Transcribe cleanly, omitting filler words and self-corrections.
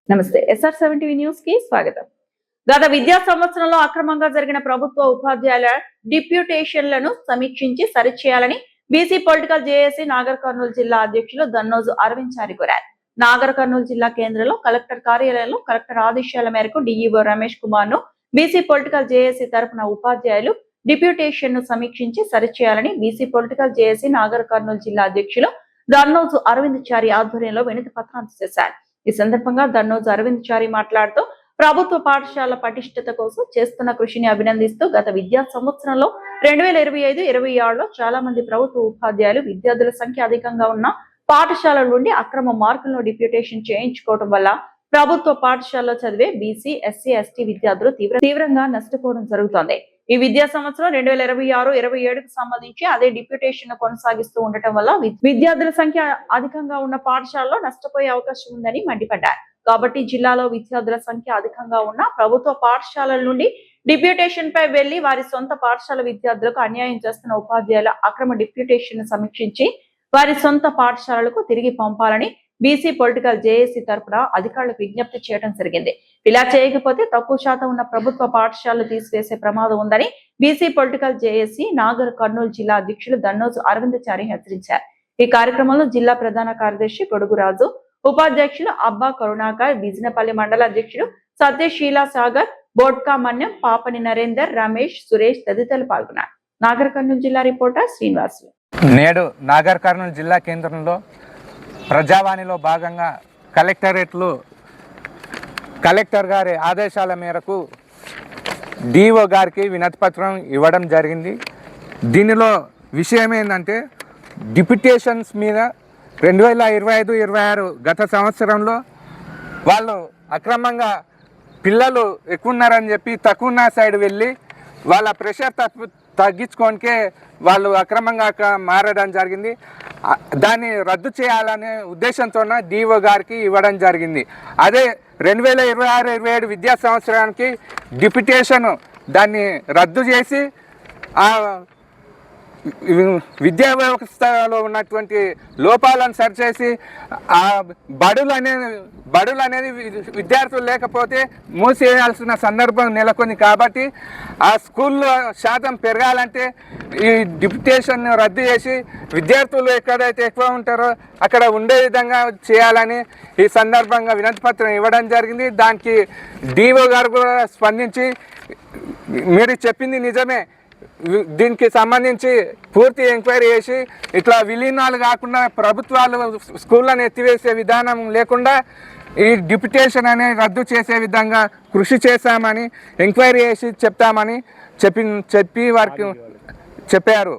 నమస్తే SR7 news కి స్వాగతం. గత విద్యా సంవత్సరంలో అక్రమంగా జరిగిన ప్రభుత్వ ఉపాధ్యాయుల డిప్యూటేషన్లను సమీక్షించి సరిచేయాలని BC political JAC Nagar Kurnool జిల్లా అధ్యక్షులు దన్నోజు అరవింద్ చారి కోరారు. నాగర్ కర్నూలు జిల్లా కేంద్రంలో కలెక్టర్ కార్యాలయంలో కలెక్టర్ ఆదేశాల మేరకు డిఈఓ రమేష్ కుమార్ ను బీసీ పొలిటికల్ జేఏసీ తరపున ఉపాధ్యాయులు డిప్యూటేషన్ ను సమీక్షించి సరిచేయాలని BC political JAC Nagar Kurnool జిల్లా అధ్యక్షులు దన్నోజు అరవింద్ చారి ఆధ్వర్యంలో వినతి పత్రం అందజేశారు. ఈ సందర్భంగా దన్నోజు అరవింద్ చారి మాట్లాడుతూ ప్రభుత్వ పాఠశాల పటిష్టత కోసం చేస్తున్న కృషిని అభినందిస్తూ గత విద్యా సంవత్సరంలో 2025-26లో చాలా మంది ప్రభుత్వ ఉపాధ్యాయులు విద్యార్థుల సంఖ్య అధికంగా ఉన్న పాఠశాలల నుండి అక్రమ మార్కులను డిప్యూటేషన్ చేయించుకోవడం వల్ల ప్రభుత్వ పాఠశాలలో చదివే బీసీ, ఎస్సీ, ఎస్టీ విద్యార్థులు తీవ్రంగా నష్టపోవడం జరుగుతోంది. ఈ విద్యా సంవత్సరం 2026-27కు సంబంధించి అదే డిప్యూటేషన్ కొనసాగిస్తూ ఉండటం వల్ల విద్యార్థుల సంఖ్య అధికంగా ఉన్న పాఠశాలలో నష్టపోయే అవకాశం ఉందని మండిపడ్డారు. కాబట్టి జిల్లాలో విద్యార్థుల సంఖ్య అధికంగా ఉన్న ప్రభుత్వ పాఠశాలల నుండి డిప్యూటేషన్ పై వెళ్లి వారి సొంత పాఠశాల విద్యార్థులకు అన్యాయం చేస్తున్న ఉపాధ్యాయుల అక్రమ డిప్యూటేషన్ సమీక్షించి వారి సొంత పాఠశాలలకు తిరిగి పంపాలని బీసీ పొలిటికల్ జేఏసీ తరపున అధికారులకు విజ్ఞప్తి చేయడం జరిగింది. ఇలా చేయకపోతే తక్కువ శాతం ఉన్న ప్రభుత్వ పాఠశాలలు తీసివేసే ప్రమాదం ఉందని BC political JAC Nagar Kurnool జిల్లా అధ్యక్షులు దన్నోజు అరవింద్ చారి హెచ్చరించారు. ఈ కార్యక్రమంలో జిల్లా ప్రధాన కార్యదర్శి కొడుగురాజు, ఉపాధ్యక్షులు అబ్బా కరుణాకర్, బిజినపల్లి మండల అధ్యక్షుడు సత్యశీల సాగర్, బోడ్కా మన్యం, పాపని నరేందర్, రమేష్, సురేష్ తదితరులు పాల్గొన్నారు. నాగర్ కర్నూలు జిల్లా రిపోర్టర్ శ్రీనివాసులు. నేడు నాగర్ కర్నూలు జిల్లా కేంద్రంలో ప్రజావాణిలో భాగంగా కలెక్టర్ గారి ఆదేశాల మేరకు డిఓ గారికి వినతి పత్రం ఇవ్వడం జరిగింది. దీనిలో విషయం ఏంటంటే డిప్యూటేషన్స్ మీద 2025-26 గత సంవత్సరంలో వాళ్ళు అక్రమంగా పిల్లలు ఎక్కువ ఉన్నారని చెప్పి తక్కువ ఉన్న సైడ్ వెళ్ళి వాళ్ళ ప్రెషర్ తగ్గించుకోనికే వాళ్ళు అక్రమంగా మారడం జరిగింది. దాన్ని రద్దు చేయాలనే ఉద్దేశంతో డిఓ గారికి ఇవ్వడం జరిగింది. అదే 2026-27 విద్యా సంవత్సరానికి డిప్యూటేషన్ దాన్ని రద్దు చేసి ఆ విద్యా వ్యవస్థలో ఉన్నటువంటి లోపాలను సరిచేసి ఆ బడులు అనేది విద్యార్థులు లేకపోతే మూసివేయాల్సిన సందర్భం నెలకొంది. కాబట్టి ఆ స్కూల్లో శాతం పెరగాలంటే ఈ డిప్యూటేషన్ రద్దు చేసి విద్యార్థులు ఎక్కడైతే ఎక్కువ ఉంటారో అక్కడ ఉండే విధంగా చేయాలని ఈ సందర్భంగా వినతి పత్రం ఇవ్వడం జరిగింది. దానికి డిఓ గారు కూడా స్పందించి మీరు చెప్పింది నిజమే, దీనికి సంబంధించి పూర్తి ఎంక్వైరీ చేసి ఇట్లా విలీనాలు కాకుండా ప్రభుత్వాలు స్కూళ్ళను ఎత్తివేసే విధానం లేకుండా ఈ డిప్యూటేషన్ అనేది రద్దు చేసే విధంగా కృషి చేశామని ఎంక్వైరీ చేసి చెప్తామని చెప్పి వారికి చెప్పారు.